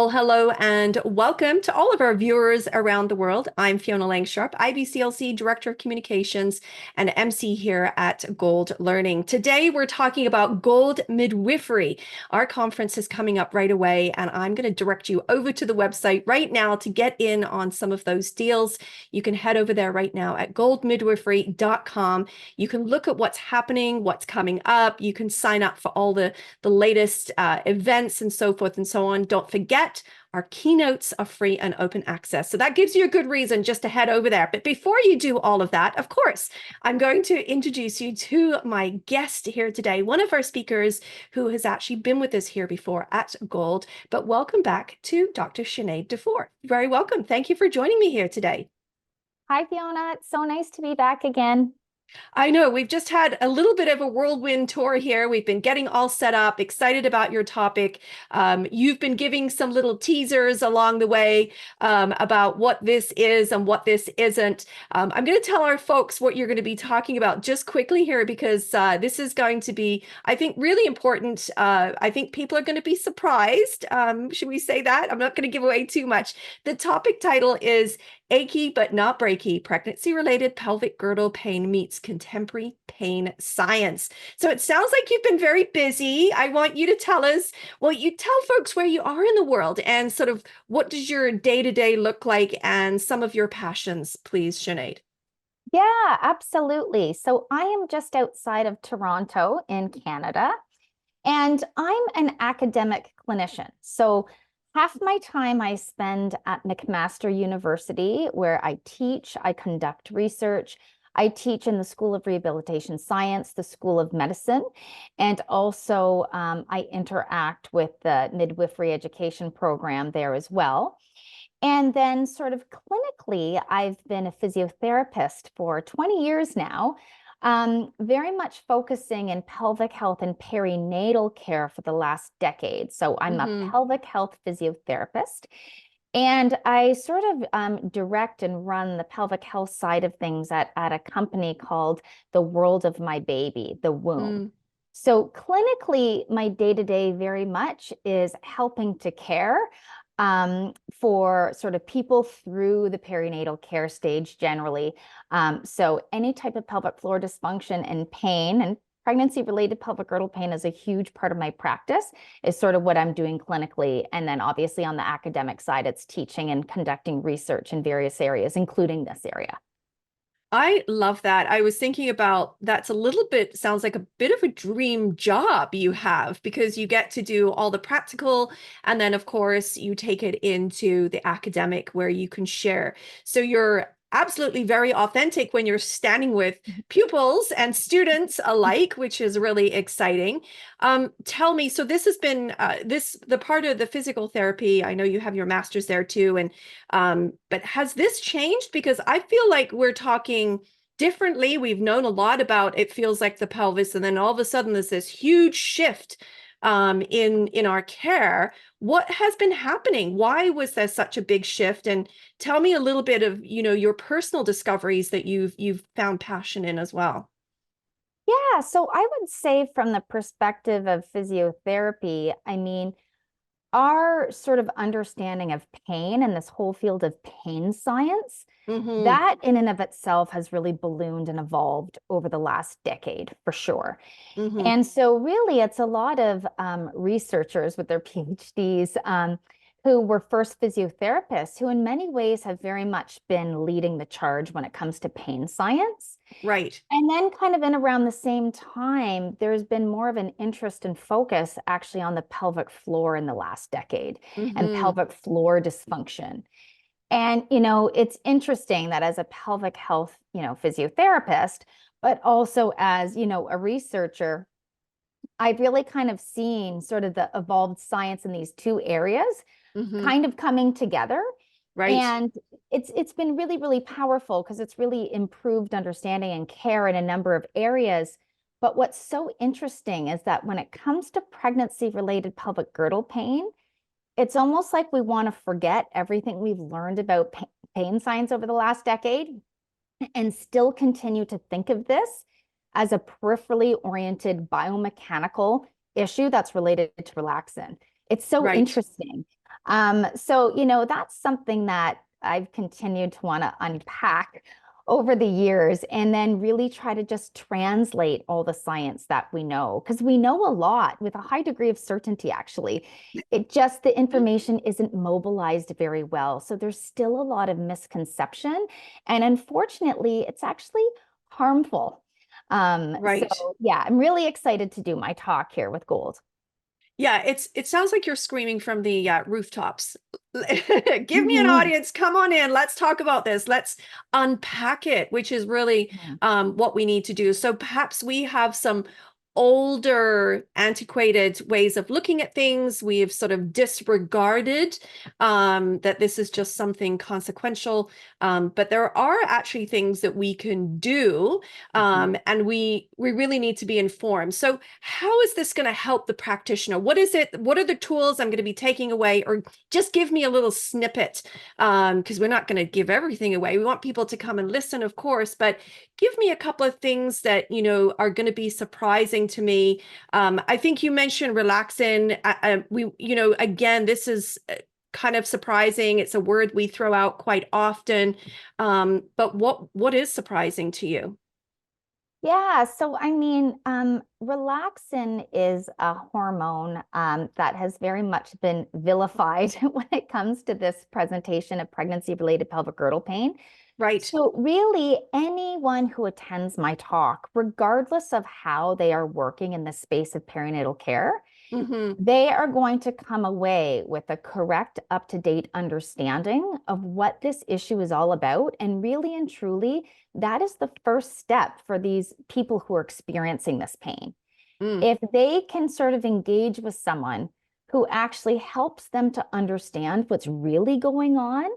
Well, hello and welcome to all of our viewers around the world. I'm Fiona Langsharp, IBCLC Director of Communications and MC here at Gold Learning. Today, we're talking about Gold Midwifery. Our conference is coming up right away, and I'm going to direct you over to the website right now to get in on some of those deals. You can head over there right now at goldmidwifery.com. You can look at what's happening, what's coming up. You can sign up for all the latest events and so forth and so on. Don't forget, our keynotes are free and open access. So that gives you a good reason just to head over there. But before you do all of that, of course, I'm going to introduce you to my guest here today, one of our speakers who has actually been with us here before at Gold. But welcome back to Dr. Sinéad Dufour. Very welcome. Thank you for joining me here today. Hi, Fiona. It's so nice to be back again. I know we've just had a little bit of a whirlwind tour here. We've been getting all set up, excited about your topic. You've been giving some little teasers along the way about what this is and what this isn't. I'm going to tell our folks what you're going to be talking about just quickly here because this is going to be, I think, really important. I think people are going to be surprised. Should we say that? I'm not going to give away too much. The topic title is Achy but not Breaky, pregnancy-related pelvic girdle pain meets contemporary pain science. So it sounds like you've been very busy. I want you to tell us, well, you tell folks where you are in the world and sort of what does your day-to-day look like and some of your passions, please, Sinead. Yeah, absolutely. So I am just outside of Toronto in Canada, and I'm an academic clinician. So half my time I spend at McMaster University, where I teach, I conduct research. I teach in the School of Rehabilitation Science, the School of Medicine, and also I interact with the midwifery education program there as well. And then sort of clinically, I've been a physiotherapist for 20 years now, very much focusing in pelvic health and perinatal care for the last decade. So I'm a pelvic health physiotherapist. And I sort of direct and run the pelvic health side of things at a company called The World of My Baby, the Womb. So clinically, my day-to-day very much is helping to care for sort of people through the perinatal care stage generally. So any type of pelvic floor dysfunction and pain, and pregnancy-related pelvic girdle pain is a huge part of my practice, is sort of what I'm doing clinically. And then obviously on the academic side, it's teaching and conducting research in various areas, including this area. I love that. I was thinking about that's a little bit, sounds like a bit of a dream job you have because you get to do all the practical and then of course you take it into the academic where you can share. So you're absolutely very authentic when you're standing with pupils and students alike, which is really exciting. Tell me, so this has been the part of the physical therapy. I know you have your master's there too, and but has this changed? Because I feel like we're talking differently. We've known a lot about it feels like the pelvis, and then all of a sudden there's this huge shift in our care. What has been happening? Why was there such a big shift? And tell me a little bit of, your personal discoveries that you've found passion in as well. Yeah, so I would say from the perspective of physiotherapy, I mean, our sort of understanding of pain and this whole field of pain science, that in and of itself has really ballooned and evolved over the last decade for sure. And so really it's a lot of researchers with their PhDs who were first physiotherapists who in many ways have very much been leading the charge when it comes to pain science. Right. And then kind of in around the same time, there's been more of an interest and focus actually on the pelvic floor in the last decade and pelvic floor dysfunction. And, it's interesting that as a pelvic health, physiotherapist, but also as, a researcher, I've really kind of seen sort of the evolved science in these two areas kind of coming together. Right. And it's been really, really powerful because it's really improved understanding and care in a number of areas. But what's so interesting is that when it comes to pregnancy-related pelvic girdle pain, it's almost like we want to forget everything we've learned about pain science over the last decade and still continue to think of this as a peripherally oriented biomechanical issue that's related to relaxin. It's so interesting. So, that's something that I've continued to want to unpack over the years and then really try to just translate all the science that we know, because we know a lot with a high degree of certainty, actually. It just, the information isn't mobilized very well. So there's still a lot of misconception. And unfortunately, it's actually harmful. So Right. yeah, I'm really excited to do my talk here with Gold. Yeah, it sounds like you're screaming from the rooftops. Give me an Mhm. audience. Come on in. Let's talk about this. Let's unpack it, which is really Mhm. what we need to do. So perhaps we have some older, antiquated ways of looking at things. We've sort of disregarded that this is just something consequential. But there are actually things that we can do, Mhm. and we really need to be informed. So how is this going to help the practitioner? What is it? What are the tools I'm going to be taking away? Or just give me a little snippet, because we're not going to give everything away. We want people to come and listen, of course, but give me a couple of things that, are going to be surprising to me. I think you mentioned relaxing. Again, this is kind of surprising. It's a word we throw out quite often. But what is surprising to you? Yeah, so I mean, relaxin is a hormone that has very much been vilified when it comes to this presentation of pregnancy-related pelvic girdle pain. Right. So really, anyone who attends my talk, regardless of how they are working in the space of perinatal care, Hmm. they are going to come away with a correct, up-to-date understanding of what this issue is all about. And really and truly, that is the first step for these people who are experiencing this pain. Mm. If they can sort of engage with someone who actually helps them to understand what's really going on,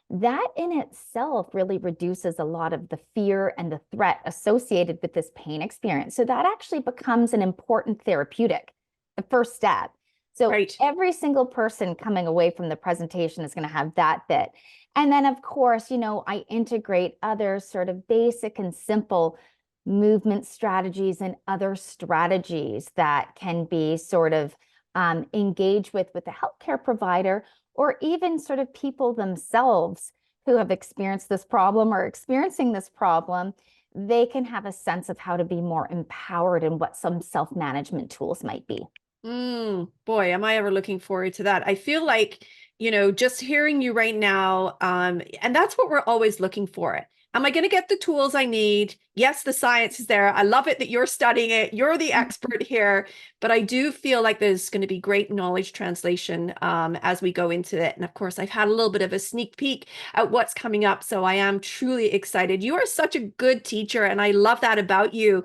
that in itself really reduces a lot of the fear and the threat associated with this pain experience. So that actually becomes an important therapeutic, the first step. So Right. every single person coming away from the presentation is going to have that bit. And then, of course, I integrate other sort of basic and simple movement strategies and other strategies that can be sort of engaged with the healthcare provider, or even sort of people themselves who have experienced this problem or experiencing this problem. They can have a sense of how to be more empowered and what some self-management tools might be. Boy, am I ever looking forward to that. I feel like, just hearing you right now, and that's what we're always looking for. Am I going to get the tools I need? Yes, the science is there. I love it that you're studying it. You're the expert here, but I do feel like there's going to be great knowledge translation as we go into it. And of course, I've had a little bit of a sneak peek at what's coming up, so I am truly excited. You are such a good teacher, and I love that about you.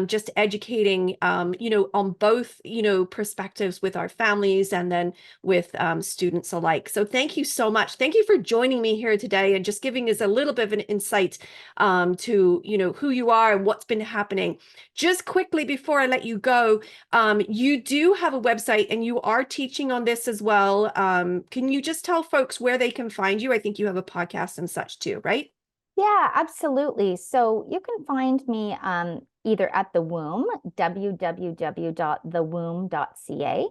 Just educating, on both, perspectives with our families and then with students alike. So thank you so much. Thank you for joining me here today and just giving us a little bit of an insight to, who you are and what's been happening. Just quickly before I let you go, you do have a website and you are teaching on this as well. Can you just tell folks where they can find you? I think you have a podcast and such too, right? Yeah, absolutely. So you can find me either at the womb, www.thewomb.ca.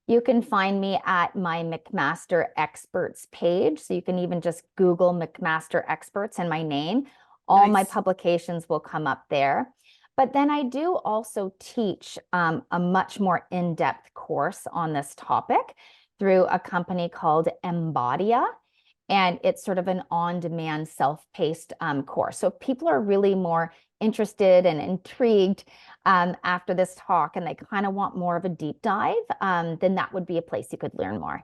You can find me at my McMaster Experts page. So you can even just Google McMaster Experts and my name. All my Nice. publications will come up there. But then I do also teach a much more in-depth course on this topic through a company called Embodia. And it's sort of an on-demand, self-paced course. So if people are really more interested and intrigued after this talk and they kind of want more of a deep dive, then that would be a place you could learn more.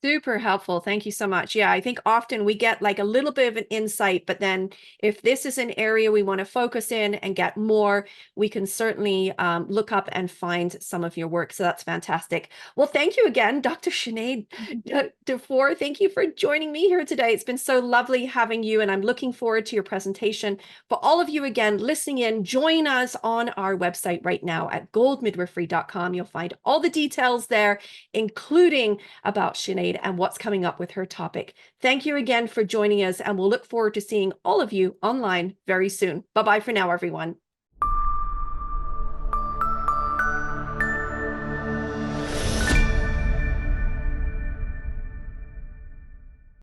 Super helpful. Thank you so much. Yeah, I think often we get like a little bit of an insight, but then if this is an area we want to focus in and get more, we can certainly look up and find some of your work. So that's fantastic. Well, thank you again, Dr. Sinead Dufour. Thank you for joining me here today. It's been so lovely having you, and I'm looking forward to your presentation. For all of you, again, listening in, join us on our website right now at goldmidwifery.com. You'll find all the details there, including about Sinead and what's coming up with her topic. Thank you again for joining us, and we'll look forward to seeing all of you online very soon. Bye-bye for now, everyone.